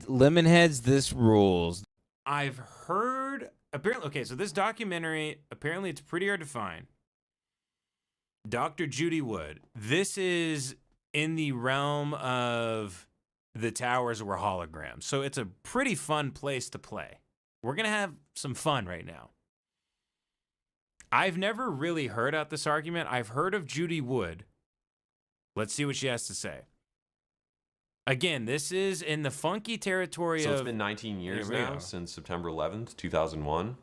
Lemonheads, this rules. I've heard, apparently, okay, so this documentary, apparently it's pretty hard to find. Dr. Judy Wood. This is in the realm of the towers were holograms. So it's a pretty fun place to play. We're going to have some fun right now. I've never really heard out this argument. I've heard of Judy Wood. Let's see what she has to say. Again, this is in the funky territory So of... it's been 19 years now since September 11th, 2001.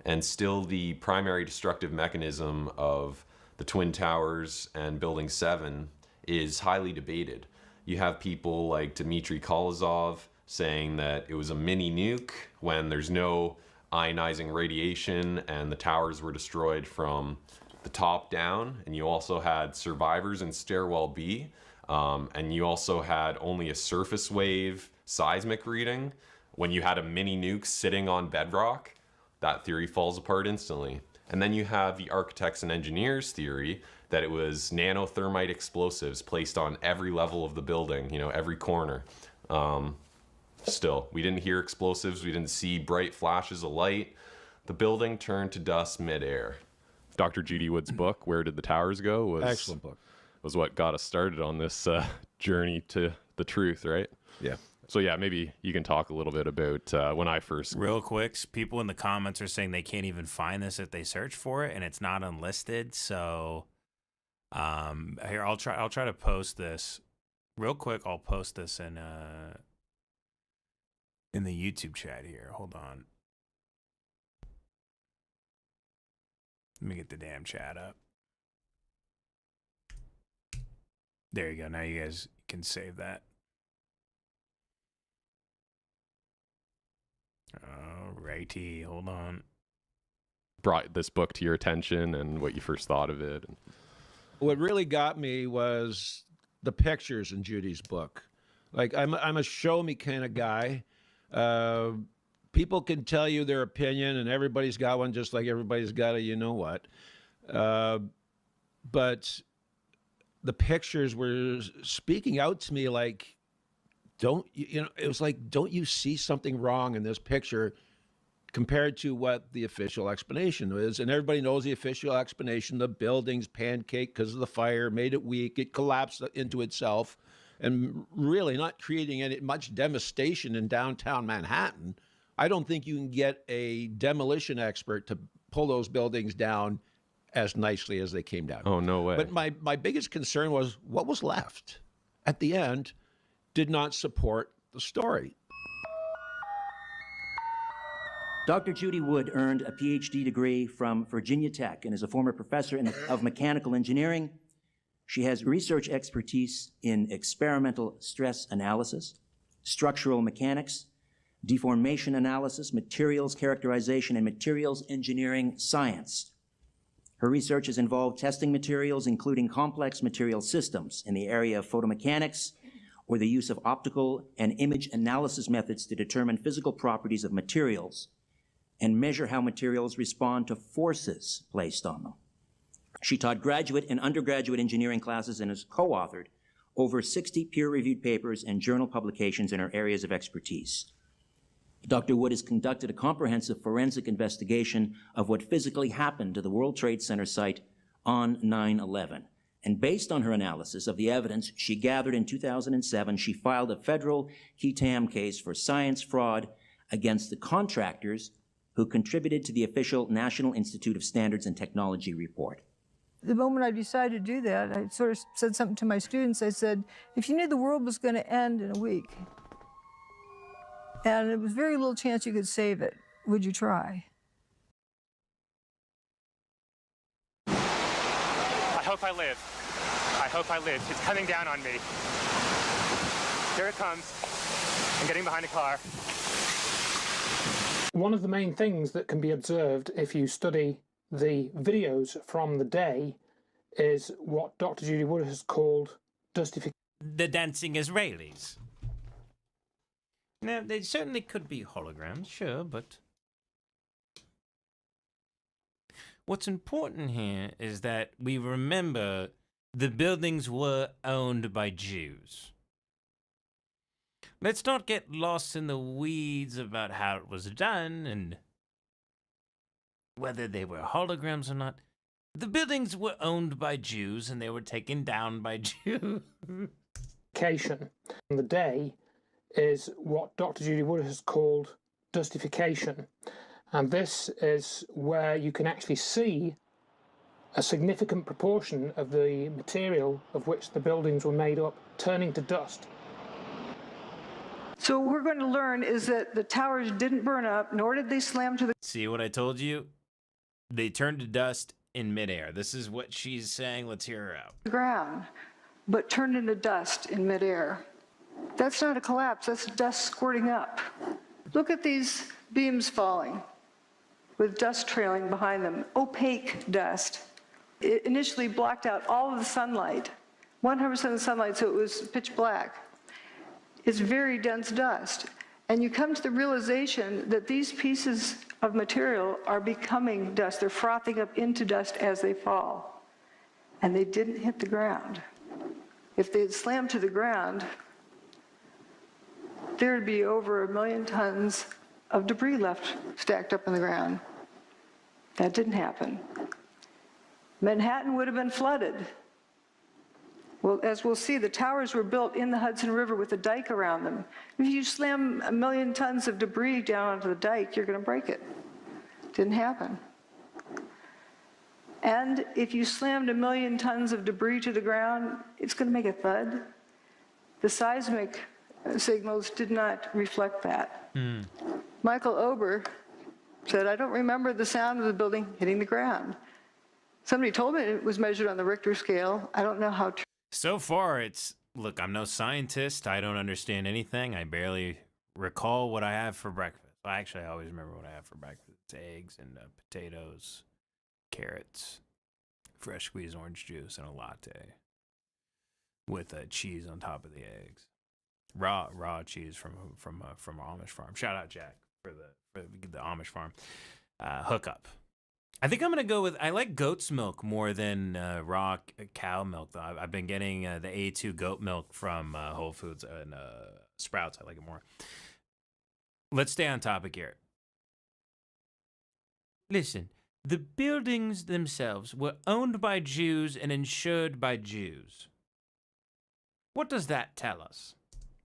And still the primary destructive mechanism of the Twin Towers and Building 7 is highly debated. You have people like Dmitry Kolozov saying that it was a mini nuke when there's no ionizing radiation and the towers were destroyed from the top down. And you also had survivors in Stairwell B. And you also had only a surface wave seismic reading. When you had a mini nuke sitting on bedrock, that theory falls apart instantly. And then you have the architects and engineers theory that it was nanothermite explosives placed on every level of the building, every corner. Still, we didn't hear explosives. We didn't see bright flashes of light. The building turned to dust midair. Dr. Judy Wood's book, Where Did the Towers Go? Was excellent book. Was what got us started on this journey to the truth, right? Yeah. So yeah, maybe you can talk a little bit about when I first... Real quick, people in the comments are saying they can't even find this if they search for it, and it's not unlisted. So here, I'll try to post this real quick. I'll post this in the YouTube chat here. Hold on. Let me get the damn chat up. There you go. Now you guys can save that. Alrighty, hold on. Brought this book to your attention and what you first thought of it. What really got me was the pictures in Judy's book. Like, I'm a show me kind of guy. People can tell you their opinion, and everybody's got one, just like everybody's got a you know what. But the pictures were speaking out to me like, it was like, don't you see something wrong in this picture compared to what the official explanation is? And everybody knows the official explanation. The building's pancake because of the fire, made it weak. It collapsed into itself and really not creating any much devastation in downtown Manhattan. I don't think you can get a demolition expert to pull those buildings down as nicely as they came down. Oh, no way. But my biggest concern was what was left at the end did not support the story. Dr. Judy Wood earned a PhD degree from Virginia Tech and is a former professor of mechanical engineering. She has research expertise in experimental stress analysis, structural mechanics, deformation analysis, materials characterization, and materials engineering science. Her research has involved testing materials, including complex material systems in the area of photomechanics, or the use of optical and image analysis methods to determine physical properties of materials and measure how materials respond to forces placed on them. She taught graduate and undergraduate engineering classes and has co-authored over 60 peer-reviewed papers and journal publications in her areas of expertise. Dr. Wood has conducted a comprehensive forensic investigation of what physically happened to the World Trade Center site on 9/11. And based on her analysis of the evidence she gathered in 2007, she filed a federal qui tam case for science fraud against the contractors who contributed to the official National Institute of Standards and Technology report. The moment I decided to do that, I sort of said something to my students. I said, if you knew the world was going to end in a week, and there was very little chance you could save it, would you try? I hope I live. I hope I live. It's coming down on me. Here it comes. I'm getting behind a car. One of the main things that can be observed if you study the videos from the day is what Dr. Judy Wood has called dustification. The dancing Israelis. Now, they certainly could be holograms, sure, but what's important here is that we remember the buildings were owned by Jews. let's not get lost in the weeds about how it was done and whether they were holograms or not. The buildings were owned by Jews and they were taken down by Jews. The day is what Dr. Judy Wood has called dustification. And this is where you can actually see a significant proportion of the material of which the buildings were made up turning to dust. So what we're going to learn is that the towers didn't burn up, nor did they slam to the See what I told you? They turned to dust in midair. This is what she's saying. Let's hear her out. ground, but turned into dust in midair. That's not a collapse, that's dust squirting up. Look at these beams falling with dust trailing behind them, opaque dust. It initially blocked out all of the sunlight, 100% of the sunlight, so it was pitch black. It's very dense dust. And you come to the realization that these pieces of material are becoming dust. They're frothing up into dust as they fall. And they didn't hit the ground. If they had slammed to the ground, there'd be over 1 million tons of debris left stacked up in the ground. That didn't happen. Manhattan would have been flooded. Well, as we'll see, the towers were built in the Hudson River with a dike around them. If you slam 1 million tons of debris down onto the dike, you're going to break it. Didn't happen. And if you slammed 1 million tons of debris to the ground, it's going to make a thud. The seismic signals did not reflect that. Michael Ober said, I don't remember the sound of the building hitting the ground. Somebody told me it was measured on the Richter scale. I don't know how true. So far, look, I'm no scientist. I don't understand anything. I barely recall what I have for breakfast. Actually, I always remember what I have for breakfast. It's eggs and potatoes, carrots, fresh squeezed orange juice, and a latte with cheese on top of the eggs. Raw cheese from Amish farm. Shout out Jack for the Amish farm hookup. I think I'm gonna go with, I like goat's milk more than raw cow milk though. I've been getting the A2 goat milk from Whole Foods and Sprouts. I like it more. Let's stay on topic here. Listen, the buildings themselves were owned by Jews and insured by Jews. What does that tell us?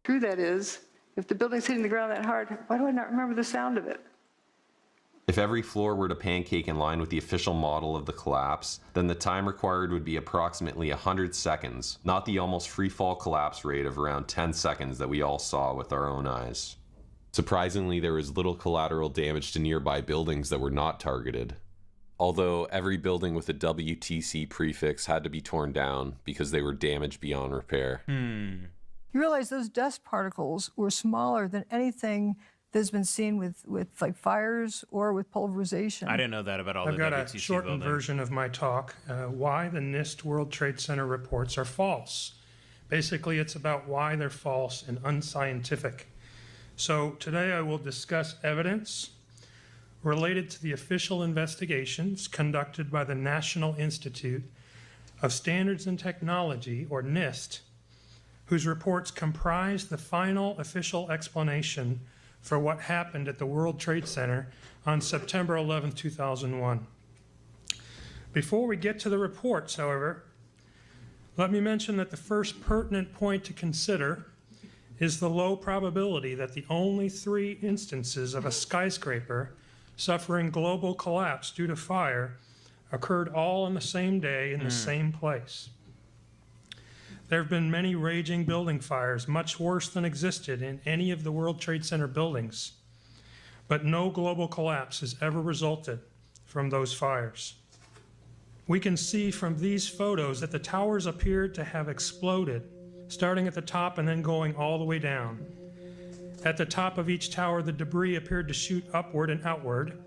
True that is. If the building's hitting the ground that hard, why do I not remember the sound of it? If every floor were to pancake in line with the official model of the collapse, then the time required would be approximately 100 seconds, not the almost free-fall collapse rate of around 10 seconds that we all saw with our own eyes. Surprisingly, there was little collateral damage to nearby buildings that were not targeted. Although every building with a WTC prefix had to be torn down because they were damaged beyond repair. You realize those dust particles were smaller than anything that's been seen with like fires or with pulverization. I didn't know that about all I've the WTC got a shortened version of my talk, why the NIST World Trade Center reports are false. Basically, it's about why they're false and unscientific. So today I will discuss evidence related to the official investigations conducted by the National Institute of Standards and Technology, or NIST, whose reports comprise the final official explanation for what happened at the World Trade Center on September 11, 2001. Before we get to the reports, however, let me mention that the first pertinent point to consider is the low probability that the only 3 instances of a skyscraper suffering global collapse due to fire occurred all on the same day in the same place. There have been many raging building fires, much worse than existed in any of the World Trade Center buildings, but no global collapse has ever resulted from those fires. We can see from these photos that the towers appeared to have exploded, starting at the top and then going all the way down. At the top of each tower, the debris appeared to shoot upward and outward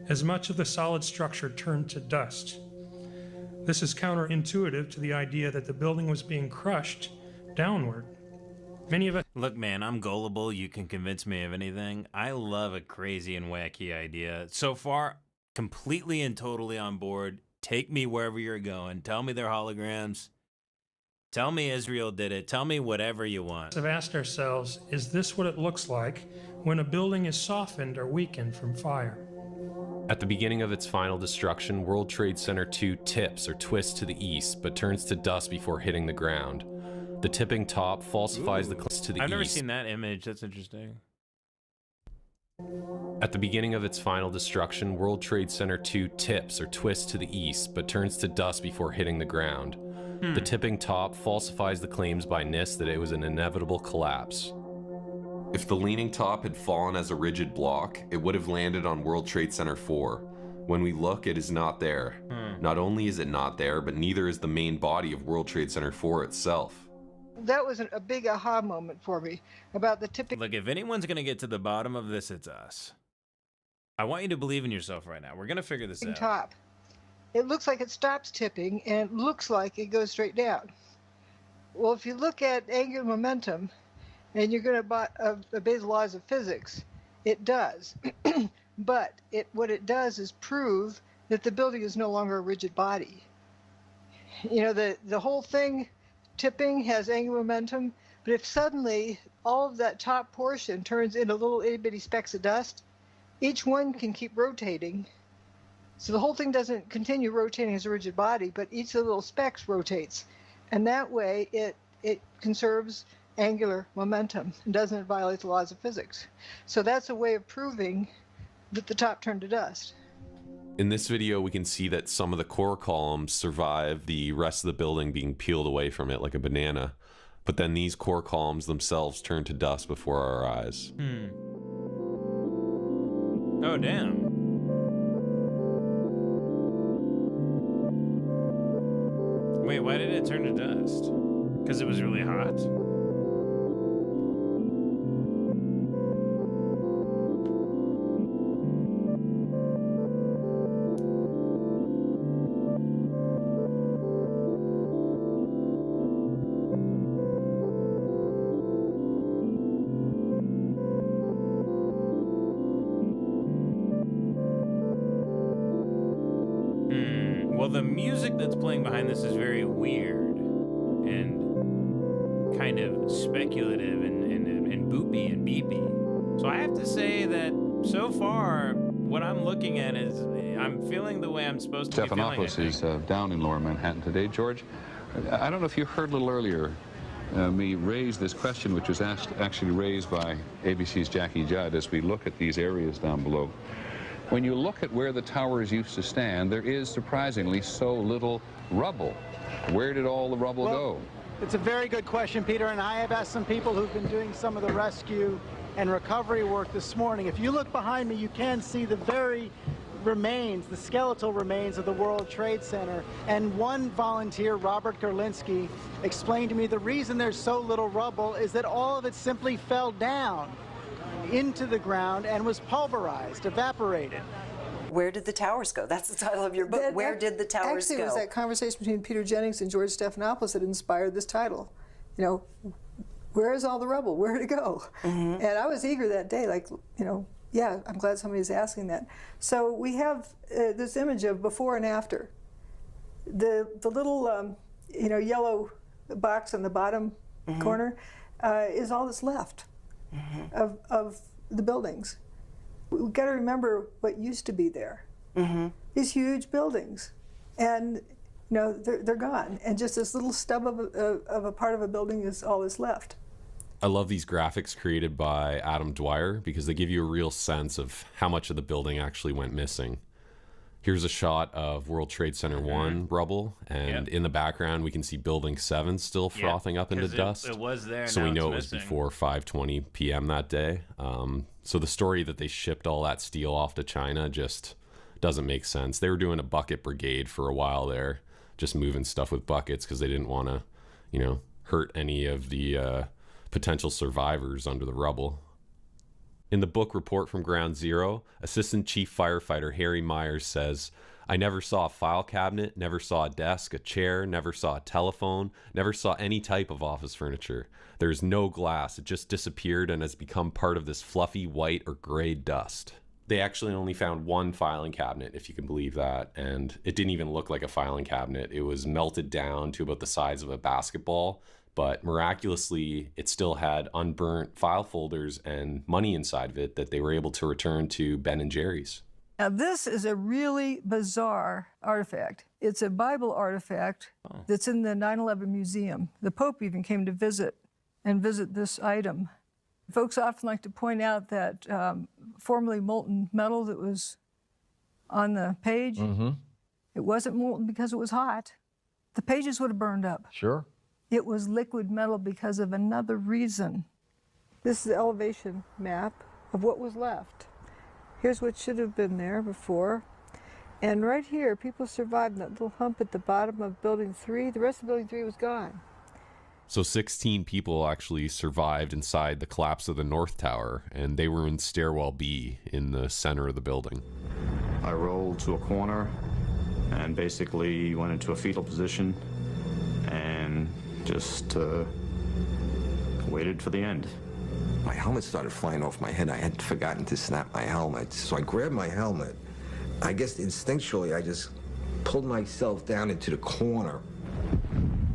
as much of the solid structure turned to dust. This is counterintuitive to the idea that the building was being crushed downward. Many of us... Look, man, I'm gullible. You can convince me of anything. I love a crazy and wacky idea. So far, completely and totally on board. Take me wherever you're going. Tell me they're holograms. Tell me Israel did it. Tell me whatever you want. Have asked ourselves, is this what it looks like when a building is softened or weakened from fire? At the beginning of its final destruction, World Trade Center 2 tips or twists to the east, but turns to dust before hitting the ground. The tipping top falsifies the claims to the east. I've never seen that image. That's interesting. At the beginning of its final destruction, World Trade Center 2 tips or twists to the east, but turns to dust before hitting the ground. The tipping top falsifies the claims by NIST that it was an inevitable collapse. If the leaning top had fallen as a rigid block, it would have landed on World Trade Center 4. When we look, it is not there. Not only is it not there, but neither is the main body of World Trade Center 4 itself. That was a big aha moment for me about the tipping. Look, if anyone's going to get to the bottom of this, it's us. I want you to believe in yourself right now. We're going to figure this out. Top. It looks like it stops tipping, and it looks like it goes straight down. Well, if you look at angular momentum, and you're going to obey the laws of physics, it does. But what it does is prove that the building is no longer a rigid body. You know, the whole thing, tipping, has angular momentum, but if suddenly all of that top portion turns into little itty-bitty specks of dust, each one can keep rotating. So the whole thing doesn't continue rotating as a rigid body, but each of the little specks rotates. And that way it conserves angular momentum and doesn't violate the laws of physics. So that's a way of proving that the top turned to dust. In this video, we can see that some of the core columns survive the rest of the building being peeled away from it like a banana. But then these core columns themselves turn to dust before our eyes. Oh, damn. Wait, why did it turn to dust? Because it was really hot? Well, the music that's playing behind this is very weird and kind of speculative and boopy and beepy. So I have to say that so far, what I'm looking at is I'm feeling the way I'm supposed to be feeling. Stephanopoulos is down in Lower Manhattan today. George, I don't know if you heard a little earlier me raise this question, which was actually raised by ABC's Jackie Judd as we look at these areas down below. When you look at where the towers used to stand, there is surprisingly so little rubble. Where did all the rubble go? It's a very good question, Peter, and I have asked some people who've been doing some of the rescue and recovery work this morning. If you look behind me, you can see the very remains, the skeletal remains of the World Trade Center. And one volunteer, Robert Gerlinski, explained to me the reason there's so little rubble is that all of it simply fell down into the ground and was pulverized, evaporated. Where did the towers go? That's the title of your book. Where did the towers go? Actually, it was that conversation between Peter Jennings and George Stephanopoulos that inspired this title. You know, where is all the rubble? Where did it go? And I was eager that day, like, you know, yeah, I'm glad somebody's asking that. So we have this image of before and after. The little, you know, yellow box on the bottom corner is all that's left of the buildings. We've got to remember what used to be there. These huge buildings, and you know they're gone, and just this little stub of a part of a building is all that's left. I love these graphics created by Adam Dwyer because they give you a real sense of how much of the building actually went missing. Here's a shot of World Trade Center 1 rubble, and in the background we can see Building 7 still frothing up into dust. It was there, so now we know it's it was before 5:20 p.m. that day. So the story that they shipped all that steel off to China just doesn't make sense. They were doing a bucket brigade for a while there, just moving stuff with buckets because they didn't want to, you know, hurt any of the potential survivors under the rubble. In the book Report from Ground Zero, Assistant Chief Firefighter Harry Myers says, "I never saw a file cabinet, never saw a desk, a chair, never saw a telephone, never saw any type of office furniture. There's no glass. It just disappeared and has become part of this fluffy white or gray dust." They actually only found one filing cabinet, if you can believe that, and it didn't even look like a filing cabinet. It was melted down to about the size of a basketball, but miraculously, it still had unburnt file folders and money inside of it that they were able to return to Ben and Jerry's. Now, this is a really bizarre artifact. It's a Bible artifact that's in the 9/11 museum. The Pope even came to visit this item. Folks often like to point out that formerly molten metal that was on the page, it wasn't molten because it was hot. The pages would have burned up. Sure. It was liquid metal because of another reason. This is the elevation map of what was left. Here's what should have been there before. And right here, people survived in that little hump at the bottom of Building 3. The rest of Building 3 was gone. So 16 people actually survived inside the collapse of the North Tower, and they were in stairwell B in the center of the building. I rolled to a corner and basically went into a fetal position and just waited for the end. My helmet started flying off my head. I had forgotten to snap my helmet. So I grabbed my helmet. I guess instinctually, I just pulled myself down into the corner.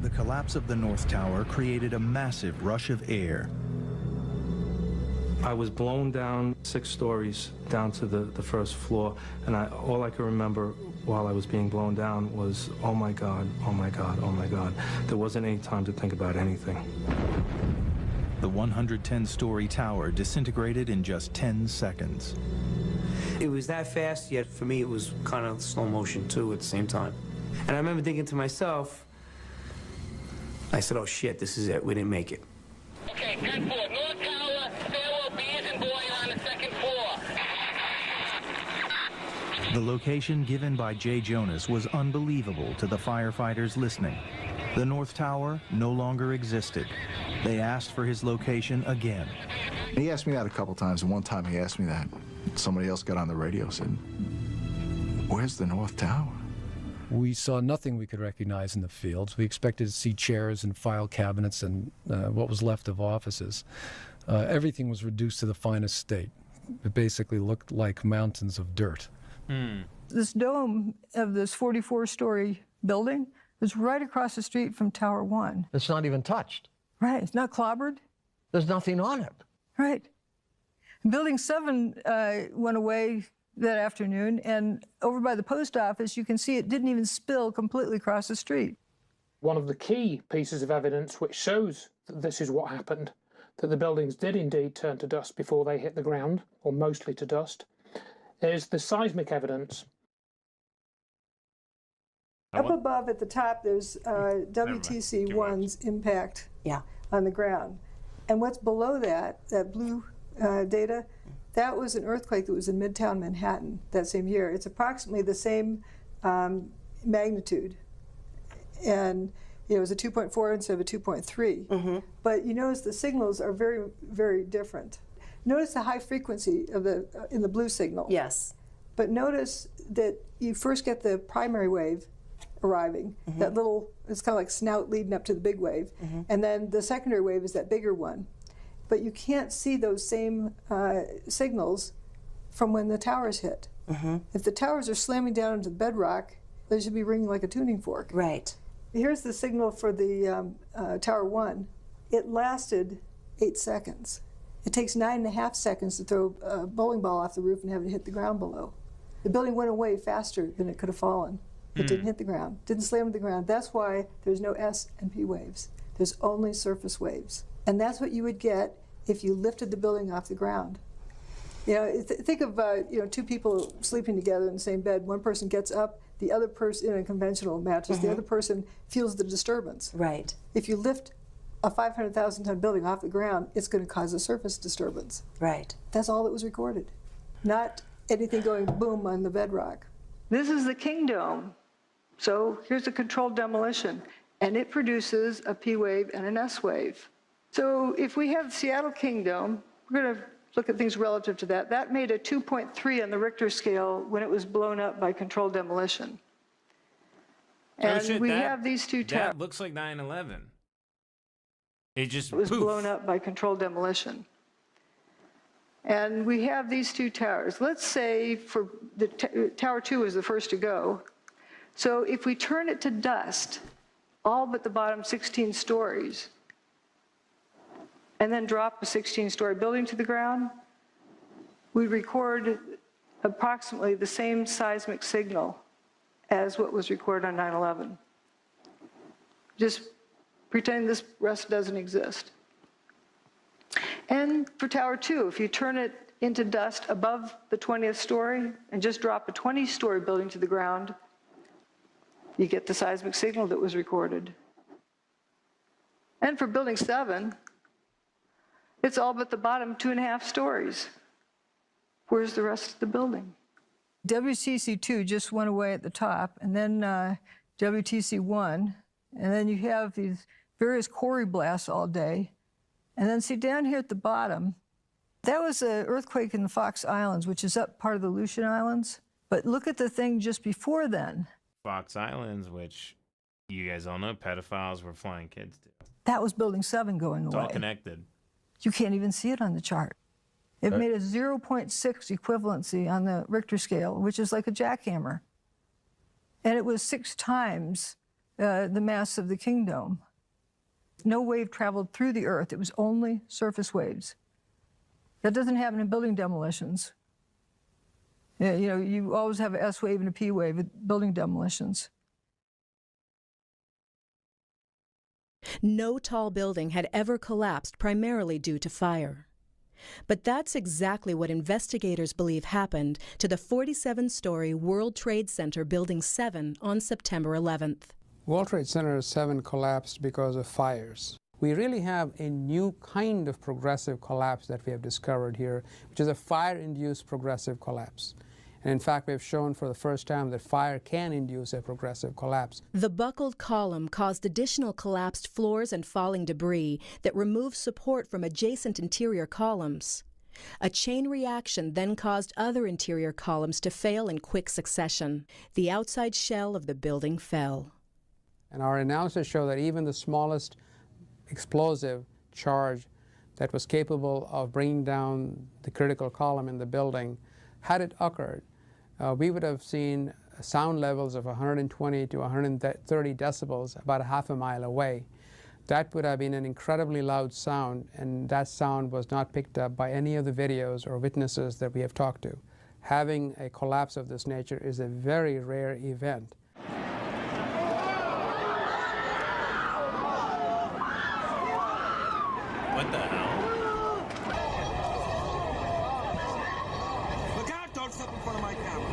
The collapse of the North Tower created a massive rush of air. I was blown down 6 stories down to the first floor, and all I could remember while I was being blown down was, oh my God, oh my God, oh my God. There wasn't any time to think about anything. The 110-story tower disintegrated in just 10 seconds. It was that fast, yet for me it was kind of slow motion too at the same time. And I remember thinking to myself, I said, oh shit, this is it, we didn't make it. Okay, 10-4, North Tower, stairwell B as in boy on the 2nd floor. The location given by Jay Jonas was unbelievable to the firefighters listening. The North Tower no longer existed. They asked for his location again. He asked me that a couple times, and one time he asked me that. Somebody else got on the radio and said, where's the North Tower? We saw nothing we could recognize in the fields. We expected to see chairs and file cabinets and what was left of offices. Everything was reduced to the finest state. It basically looked like mountains of dirt. This dome of this 44-story building is right across the street from Tower 1. It's not even touched. Right, it's not clobbered. There's nothing on it. Right. Building 7 went away that afternoon, and over by the post office, you can see it didn't even spill completely across the street. One of the key pieces of evidence which shows that this is what happened, that the buildings did indeed turn to dust before they hit the ground, or mostly to dust, is the seismic evidence. Up above at the top, there's WTC1's impact on the ground. And what's below that, that blue data, that was an earthquake that was in Midtown Manhattan that same year. It's approximately the same magnitude. And it was a 2.4 instead of a 2.3. But you notice the signals are very, very different. Notice the high frequency of in the blue signal. Yes. But notice that you first get the primary wave arriving, that little, it's kind of like snout leading up to the big wave. And then the secondary wave is that bigger one. But you can't see those same signals from when the towers hit. If the towers are slamming down into the bedrock, they should be ringing like a tuning fork. Right. Here's the signal for the Tower 1. It lasted 8 seconds. It takes 9.5 seconds to throw a bowling ball off the roof and have it hit the ground below. The building went away faster than it could have fallen. It didn't hit the ground, didn't slam to the ground. That's why there's no S and P waves. There's only surface waves. And that's what you would get if you lifted the building off the ground. You know, think of 2 people sleeping together in the same bed. One person gets up, the other person, in a conventional mattress, the other person feels the disturbance. Right. If you lift a 500,000-ton building off the ground, it's going to cause a surface disturbance. Right. That's all that was recorded, not anything going boom on the bedrock. This is the King Dome. So here's a controlled demolition, and it produces a P wave and an S wave. So if we have Seattle King Dome, we're going to look at things relative to that. That made a 2.3 on the Richter scale when it was blown up by controlled demolition. And we have these two towers. That looks like 9/11. It just was blown up by controlled demolition. And we have these two towers. Let's say for the Tower 2 was the first to go. So if we turn it to dust, all but the bottom 16 stories, and then drop a 16-story building to the ground, we record approximately the same seismic signal as what was recorded on 9/11. Just pretend this rest doesn't exist. And for Tower 2, if you turn it into dust above the 20th story and just drop a 20-story building to the ground, you get the seismic signal that was recorded. And for Building 7, it's all but the bottom 2.5 stories. Where's the rest of the building? WTC2 just went away at the top, and then WTC1, and then you have these various quarry blasts all day. And then see down here at the bottom, that was an earthquake in the Fox Islands, which is up part of the Aleutian Islands. But look at the thing just before then. Fox Islands, which you guys all know pedophiles were flying kids to. That was Building 7 going It's away. all connected. You can't even see it on the chart. It made a 0.6 equivalency on the Richter scale, which is like a jackhammer. And it was 6 times the mass of the Kingdom. No wave traveled through the Earth. It was only surface waves. That doesn't happen in building demolitions. You know, you always have an S wave and a P wave at building demolitions. No tall building had ever collapsed primarily due to fire. But that's exactly what investigators believe happened to the 47-story World Trade Center Building 7 on September 11th. World Trade Center 7 collapsed because of fires. We really have a new kind of progressive collapse that we have discovered here, which is a fire-induced progressive collapse. And in fact, we have shown for the first time that fire can induce a progressive collapse. The buckled column caused additional collapsed floors and falling debris that removed support from adjacent interior columns. A chain reaction then caused other interior columns to fail in quick succession. The outside shell of the building fell. And our analysis showed that even the smallest explosive charge that was capable of bringing down the critical column in the building, had it occurred, we would have seen sound levels of 120 to 130 decibels about a half a mile away. That would have been an incredibly loud sound, and that sound was not picked up by any of the videos or witnesses that we have talked to. Having a collapse of this nature is a very rare event. What the hell? Look out! Don't step in front of my camera.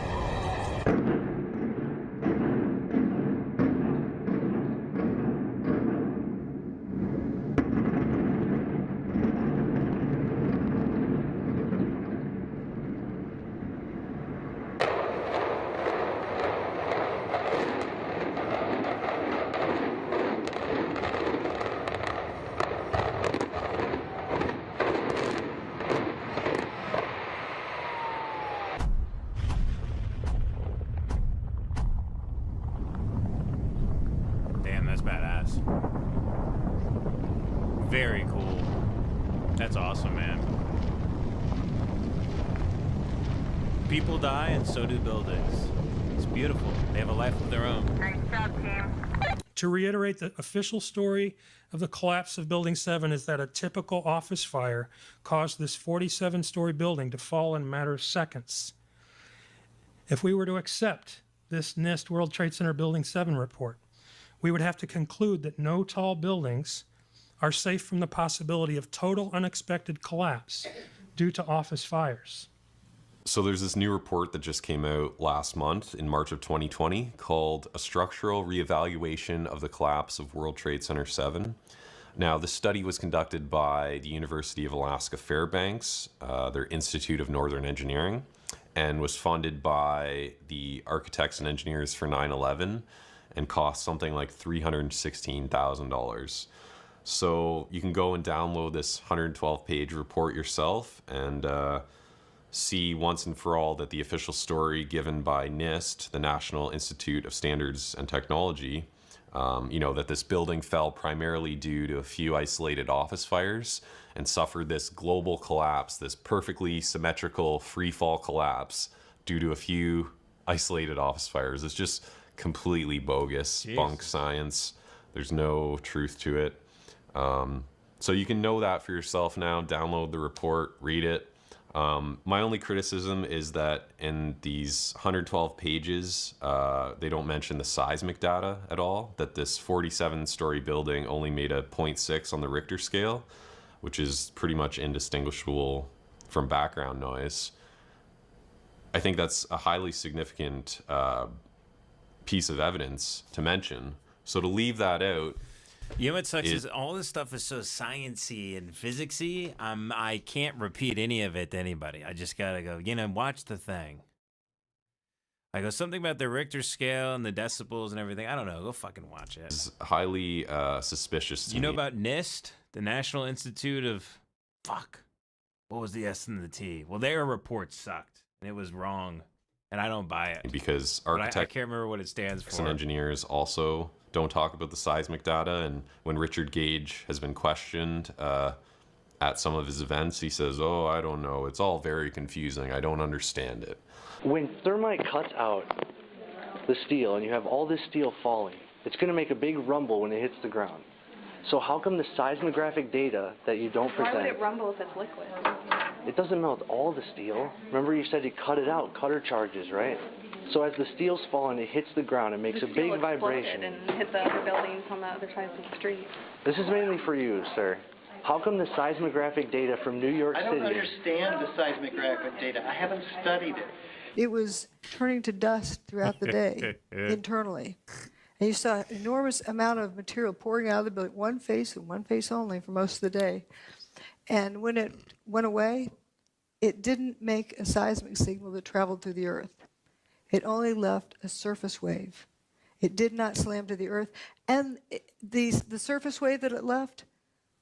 Damn, that's badass. Very cool. That's awesome, man. People die and so do buildings. It's beautiful. They have a life of their own. Nice job, team. To reiterate, the official story of the collapse of Building 7 is that a typical office fire caused this 47-story building to fall in a matter of seconds. If we were to accept this NIST World Trade Center Building 7 report, we would have to conclude that no tall buildings are safe from the possibility of total unexpected collapse due to office fires. So there's this new report that just came out last month in March of 2020 called A Structural Reevaluation of the Collapse of World Trade Center 7. Now, this study was conducted by the University of Alaska Fairbanks, their Institute of Northern Engineering, and was funded by the architects and engineers for 9/11 and cost something like $316,000. So you can go and download this 112-page report yourself and see once and for all that the official story given by NIST, the National Institute of Standards and Technology, That this building fell primarily due to a few isolated office fires and suffered this global collapse, this perfectly symmetrical free fall collapse due to a few isolated office fires. It's just completely bogus, bunk science. There's no truth to it. So you can know that for yourself now. Download the report, read it. My only criticism is that in these 112 pages, they don't mention the seismic data at all, that this 47-story building only made a 0.6 on the Richter scale, which is pretty much indistinguishable from background noise. I think that's a highly significant piece of evidence to mention. So to leave that out, you know what sucks is all this stuff is so sciencey and physicsy. I can't repeat any of it to anybody. I just gotta go, watch the thing. I go, something about the Richter scale and the decibels and everything. I don't know. Go fucking watch it. It's highly suspicious to me. You know about NIST, the National Institute of... What was the S and the T? Well, their report sucked, and it was wrong, and I don't buy it. Because architects... I can't remember what it stands for. And engineers also don't talk about the seismic data, and when Richard Gage has been questioned at some of his events, he says, "Oh, I don't know. It's all very confusing. I don't understand it." When thermite cuts out the steel and you have all this steel falling, it's going to make a big rumble when it hits the ground. So how come the seismographic data that you don't present... Why would it rumble if it's liquid? It doesn't melt all the steel. Remember you said you cut it out, cutter charges, right? So as the steel's falling, it hits the ground, it makes a big vibration. And hit the other buildings on the other side of the street. This is mainly for you, sir. How come the seismographic data from New York City... I don't understand the seismographic data. I haven't studied it. It was turning to dust throughout the day, internally. And you saw an enormous amount of material pouring out of the building, one face and one face only for most of the day. And when it went away, it didn't make a seismic signal that traveled through the earth. It only left a surface wave. It did not slam to the earth. And the surface wave that it left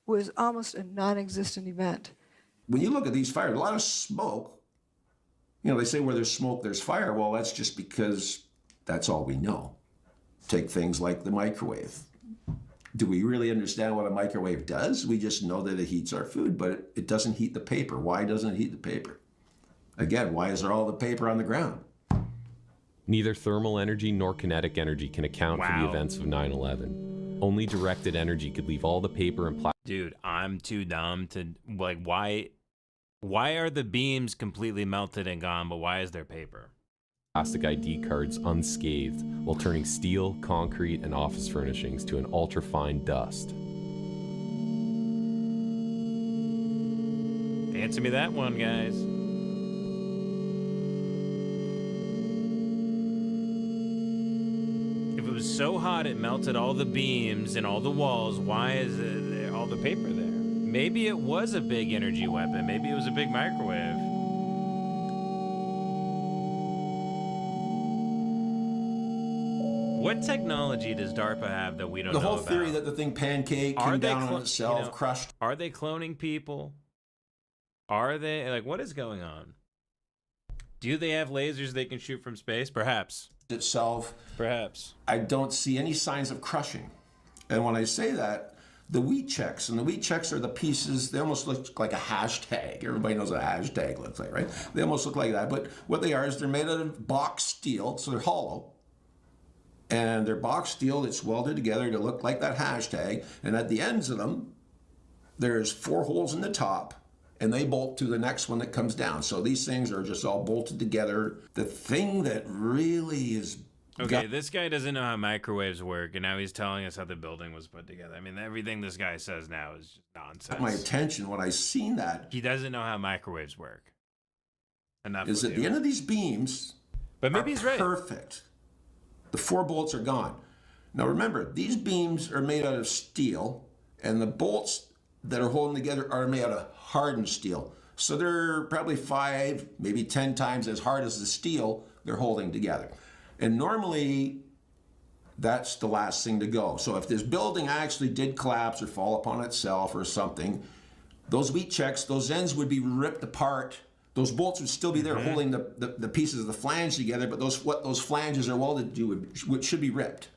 was almost a non-existent event. When you look at these fires, a lot of smoke, they say where there's smoke, there's fire. Well, that's just because that's all we know. Take things like the microwave. Do we really understand what a microwave does? We just know that it heats our food, but it doesn't heat the paper. Why doesn't it heat the paper? Again, why is there all the paper on the ground? Neither thermal energy nor kinetic energy can account for the events of 9/11. Only directed energy could leave all the paper and plastic. Dude, I'm too dumb to why are the beams completely melted and gone, but why is there paper? Plastic ID cards unscathed while turning steel, concrete, and office furnishings to an ultra-fine dust. Answer me that one, guys. If it was so hot it melted all the beams and all the walls, why is there all the paper there? Maybe it was a big energy weapon. Maybe it was a big microwave. What technology does DARPA have that we don't know about? The whole theory that the thing pancaked, came down on itself, crushed. Are they cloning people? Are they, what is going on? Do they have lasers they can shoot from space? Perhaps. Itself. Perhaps. I don't see any signs of crushing. And when I say that, the wheat checks, and the wheat checks are the pieces, they almost look like a hashtag. Everybody knows what a hashtag looks like, right? They almost look like that. But what they are is they're made out of box steel, so they're hollow. And they're box steel that's welded together to look like that hashtag. And at the ends of them, there's 4 holes in the top, and they bolt to the next one that comes down. So these things are just all bolted together. The thing that really is... Okay, this guy doesn't know how microwaves work, and now he's telling us how the building was put together. I mean, everything this guy says now is just nonsense. My attention when I seen that... He doesn't know how microwaves work. Enough is at the end of these beams but maybe he's right. Perfect. The 4 bolts are gone. Now remember, these beams are made out of steel, and the bolts that are holding together are made out of hardened steel. So they're probably 5, maybe 10 times as hard as the steel they're holding together. And normally, that's the last thing to go. So if this building actually did collapse or fall upon itself or something, those wheat checks, those ends would be ripped apart. Those bolts would still be there holding the pieces of the flange together, but what those flanges are welded to should be ripped.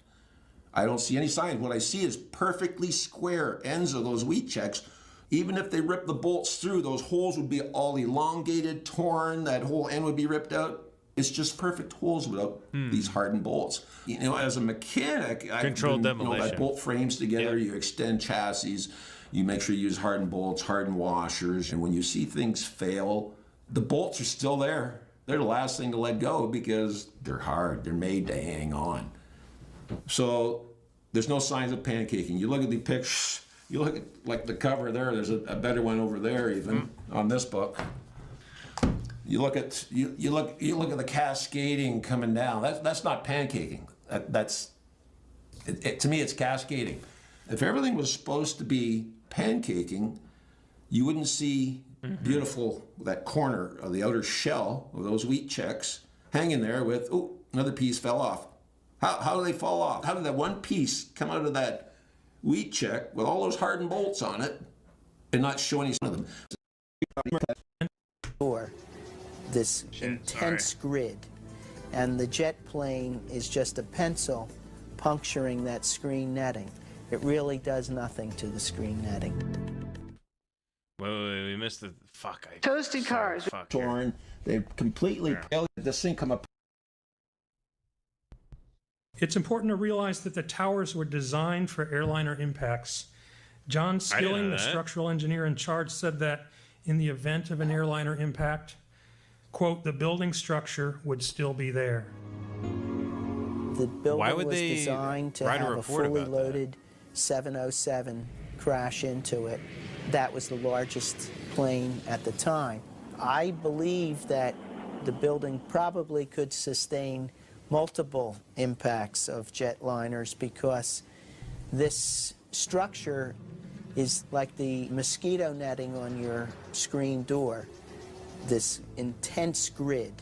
I don't see any signs. What I see is perfectly square ends of those wheat checks. Even if they rip the bolts through, those holes would be all elongated, torn, that whole end would be ripped out. It's just perfect holes without these hardened bolts. You know, as a mechanic, Controlled demolition. I bolt frames together, you extend chassis, you make sure you use hardened bolts, hardened washers, and when you see things fail, the bolts are still there. They're the last thing to let go because they're hard. They're made to hang on. So there's no signs of pancaking. You look at the pictures, you look at like the cover there, there's a better one over there even on this book. You look at you look at the cascading coming down. That's not pancaking. To me it's cascading. If everything was supposed to be pancaking, you wouldn't see beautiful that corner of the outer shell of those wheat checks hanging there with another piece fell off. How do they fall off? How did that one piece come out of that wheat check with all those hardened bolts on it and not show any of them? Or this intense grid, and the jet plane is just a pencil puncturing that screen netting. It really does nothing to the screen netting. Wait, we missed the fuck. Toasted cars. Torn. They've completely failed. This thing come up. It's important to realize that the towers were designed for airliner impacts. John Skilling, the structural engineer in charge, said that in the event of an airliner impact, quote, the building structure would still be there. The building was designed to have a fully loaded 707 crash into it. That was the largest plane at the time. I believe that the building probably could sustain multiple impacts of jetliners because this structure is like the mosquito netting on your screen door, this intense grid,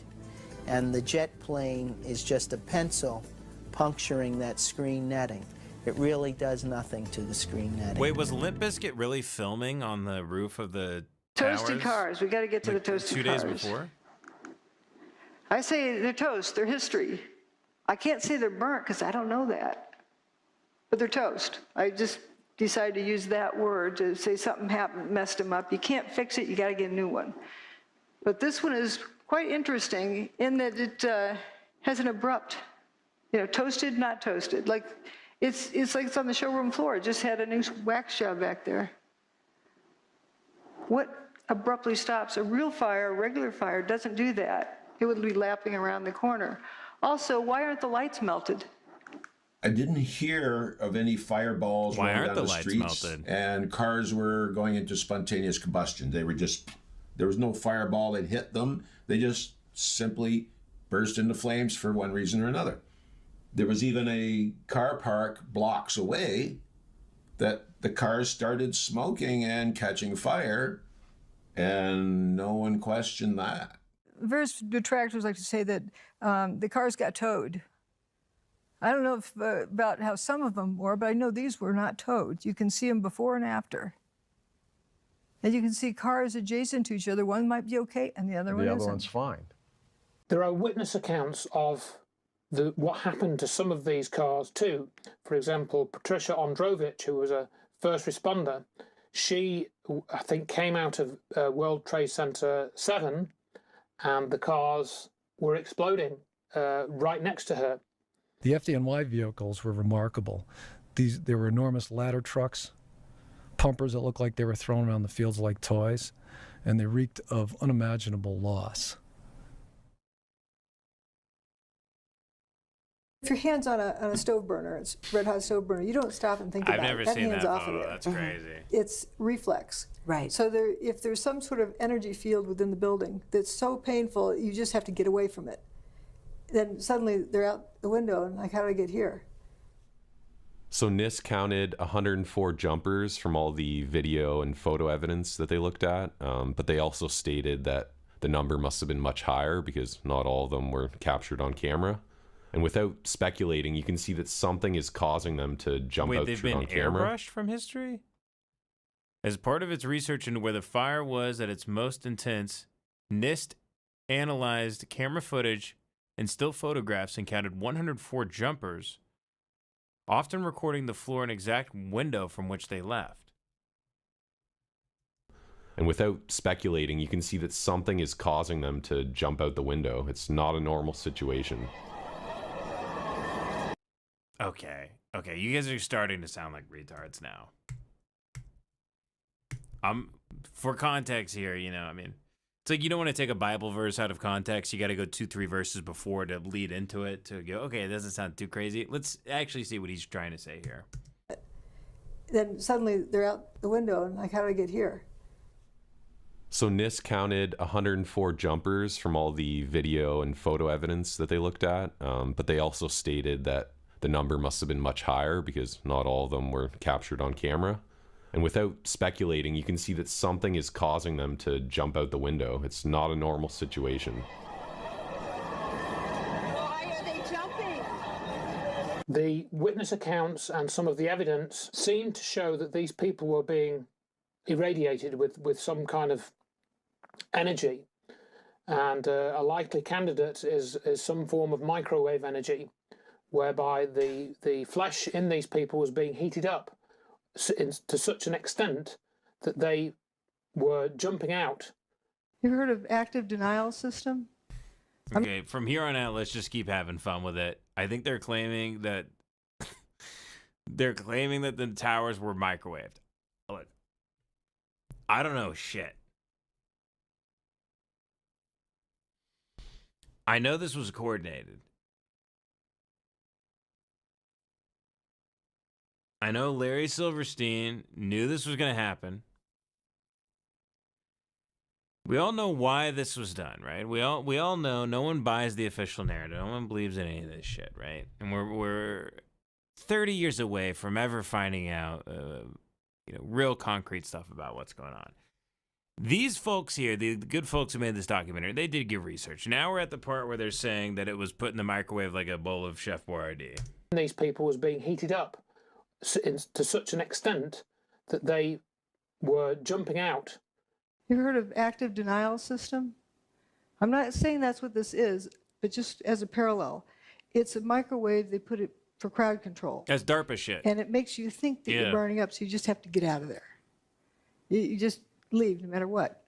and the jet plane is just a pencil puncturing that screen netting. It really does nothing to the screen netting. Wait, was Limp Bizkit really filming on the roof of the Toasted towers? cars. We got to get to the toasted cars. 2 days before? I say they're toast. They're history. I can't say they're burnt because I don't know that. But they're toast. I just decided to use that word to say something happened, messed them up. You can't fix it. You got to get a new one. But this one is quite interesting in that it has an abrupt, toasted, not toasted. Like it's like it's on the showroom floor. It just had a new wax job back there. What abruptly stops a real fire, a regular fire, doesn't do that. It would be lapping around the corner. Also, why aren't the lights melted? I didn't hear of any fireballs Why rolling aren't down the the lights streets, melted? and cars were going into spontaneous combustion. They were just, there was no fireball that hit them. They just simply burst into flames for one reason or another. There was even a car park blocks away that the cars started smoking and catching fire, and no one questioned that. Various detractors like to say that the cars got towed. I don't know about how some of them were, but I know these were not towed. You can see them before and after. And you can see cars adjacent to each other. One might be okay, and the other one isn't. The other one's fine. There are witness accounts of what happened to some of these cars too. For example, Patricia Ondrovich, who was a first responder, she, I think, came out of World Trade Center 7, and the cars were exploding right next to her. The FDNY vehicles were remarkable. There were enormous ladder trucks, pumpers that looked like they were thrown around the fields like toys, and they reeked of unimaginable loss. If your hand's on a stove burner, it's red hot stove burner, you don't stop and think about it. I've never that seen hand's that off photo. of it. That's crazy. It's reflex. Right. So if there's some sort of energy field within the building that's so painful, you just have to get away from it. Then suddenly they're out the window and like, how did I get here? So NIST counted 104 jumpers from all the video and photo evidence that they looked at, but they also stated that the number must have been much higher because not all of them were captured on camera. And without speculating, you can see that something is causing them to jump out they've been on camera. airbrushed from history? As part of its research into where the fire was at its most intense, NIST analyzed camera footage and still photographs and counted 104 jumpers, often recording the floor and exact window from which they left. And without speculating, you can see that something is causing them to jump out the window. It's not a normal situation. Okay, you guys are starting to sound like retards now. For context here, you know, I mean, it's like you don't want to take a Bible verse out of context. You got to go 2-3 verses before to lead into it to go, okay, it doesn't sound too crazy. Let's actually see what he's trying to say here. Then suddenly they're out the window, and like, how did I get here? So NIST counted 104 jumpers from all the video and photo evidence that they looked at, but they also stated that the number must have been much higher because not all of them were captured on camera. And without speculating, you can see that something is causing them to jump out the window. It's not a normal situation. Why are they jumping? The witness accounts and some of the evidence seem to show that these people were being irradiated with some kind of energy. And a likely candidate is some form of microwave energy, whereby the flesh in these people was being heated up to such an extent that they were jumping out. You heard of active denial system? Okay, from here on out, let's just keep having fun with it. I think they're claiming that the towers were microwaved. Look, I don't know shit. I know this was coordinated. I know Larry Silverstein knew this was going to happen. We all know why this was done, right? We all know no one buys the official narrative. No one believes in any of this shit, right? And we're 30 years away from ever finding out real concrete stuff about what's going on. These folks here, the good folks who made this documentary, they did give research. Now we're at the part where they're saying that it was put in the microwave like a bowl of Chef Boyardee. These people was being heated up to such an extent that they were jumping out. You heard of active denial system? I'm not saying that's what this is, but just as a parallel. It's a microwave, they put it for crowd control. That's DARPA shit. And it makes you think that you're burning up, so you just have to get out of there. You just leave no matter what.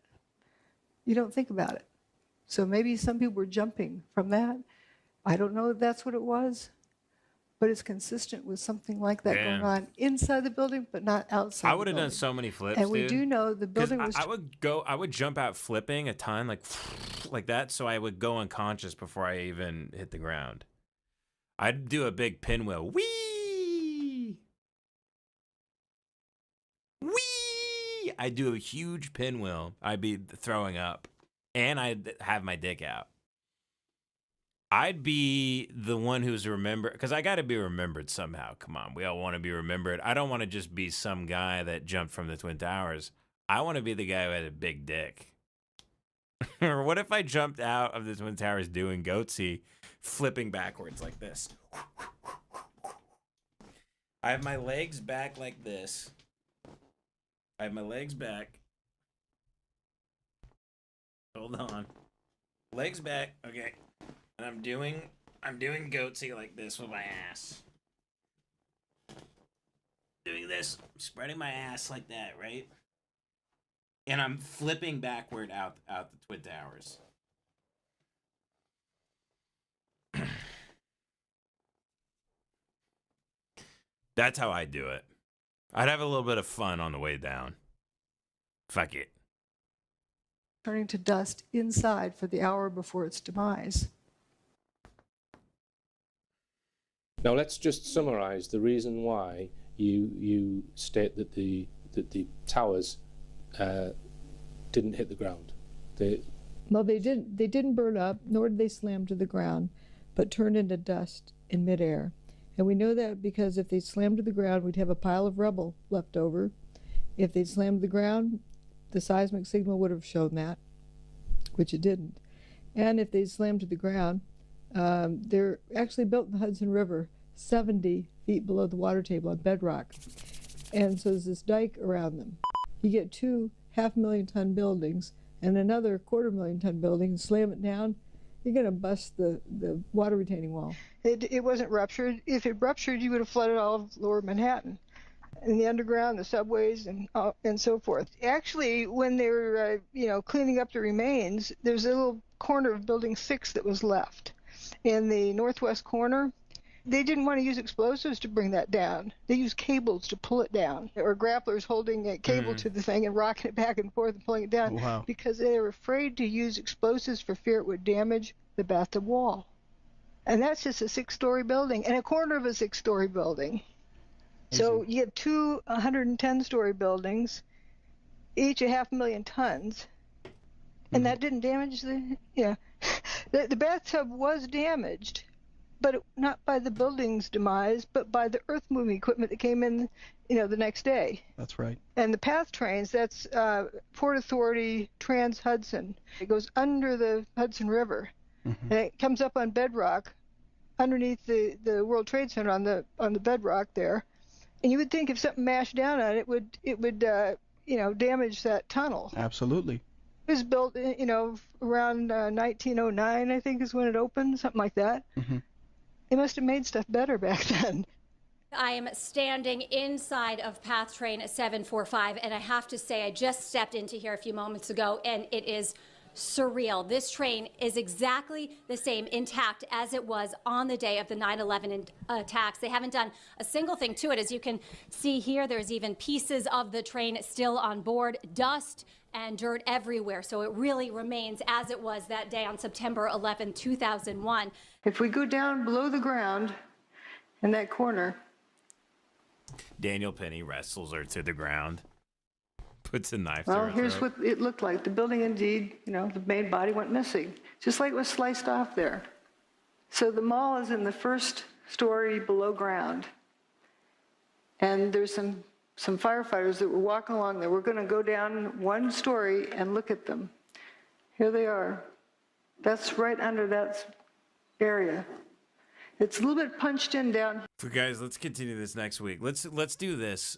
You don't think about it. So maybe some people were jumping from that. I don't know if that's what it was. But it's consistent with something like that going on inside the building, but not outside. I would have done so many flips, and we do know the building was. I would jump out flipping a ton like that, so I would go unconscious before I even hit the ground. I'd do a big pinwheel, wee. I'd do a huge pinwheel. I'd be throwing up, and I'd have my dick out. I'd be the one who's remembered, because I got to be remembered somehow. Come on, we all want to be remembered. I don't want to just be some guy that jumped from the Twin Towers. I want to be the guy who had a big dick. Or what if I jumped out of the Twin Towers doing goatsy, flipping backwards like this? I have my legs back like this. I have my legs back. Hold on. Legs back. Okay. And I'm doing goatsy like this with my ass. Doing this, spreading my ass like that, right? And I'm flipping backward out the Twin Towers. That's how I do it. I'd have a little bit of fun on the way down. Fuck it. Turning to dust inside for the hour before its demise. Now let's just summarize the reason why you state that the towers didn't hit the ground. Well, they didn't burn up, nor did they slam to the ground, but turned into dust in midair. And we know that because if they slammed to the ground, we'd have a pile of rubble left over. If they slammed to the ground, the seismic signal would have shown that, which it didn't. And if they slammed to the ground, they're actually built in the Hudson River, 70 feet below the water table on bedrock. And so there's this dike around them. You get 2 500,000-ton buildings and another 250,000-ton building, slam it down, you're going to bust the water retaining wall. It wasn't ruptured. If it ruptured, you would have flooded all of lower Manhattan and the underground, the subways, and so forth. Actually, when they were cleaning up the remains, there's a little corner of Building 6 that was left in the northwest corner. They didn't want to use explosives to bring that down. They used cables to pull it down, or grapplers holding a cable to the thing and rocking it back and forth and pulling it down, because they were afraid to use explosives for fear it would damage the bathtub wall. And that's just a 6-story building and a corner of a 6-story building. So you have two 110-story buildings, each 500,000 tons, and that didn't damage the bathtub was damaged, but not by the building's demise, but by the earth-moving equipment that came in, the next day. That's right. And the PATH trains, that's Port Authority Trans-Hudson. It goes under the Hudson River, and it comes up on bedrock underneath the World Trade Center on the bedrock there. And you would think if something mashed down on it, it would damage that tunnel. Absolutely. It was built, around 1909, I think, is when it opened, something like that. They must have made stuff better back then. I am standing inside of PATH train 745, and I have to say, I just stepped into here a few moments ago, and it is surreal. This train is exactly the same intact as it was on the day of the 9/11 attacks. They haven't done a single thing to it. As you can see here, there's even pieces of the train still on board, dust and dirt everywhere. So it really remains as it was that day on September 11, 2001. If we go down below the ground in that corner. Daniel Penny wrestles her to the ground. Puts a knife Well, through her here's throat. what it looked like. The building, indeed, the main body went missing, just like it was sliced off there. So the mall is in the first story below ground. And there's some firefighters that were walking along there. We're going to go down one story and look at them. Here they are. That's right under that area. It's a little bit punched in down. So guys, let's continue this next week. Let's do this.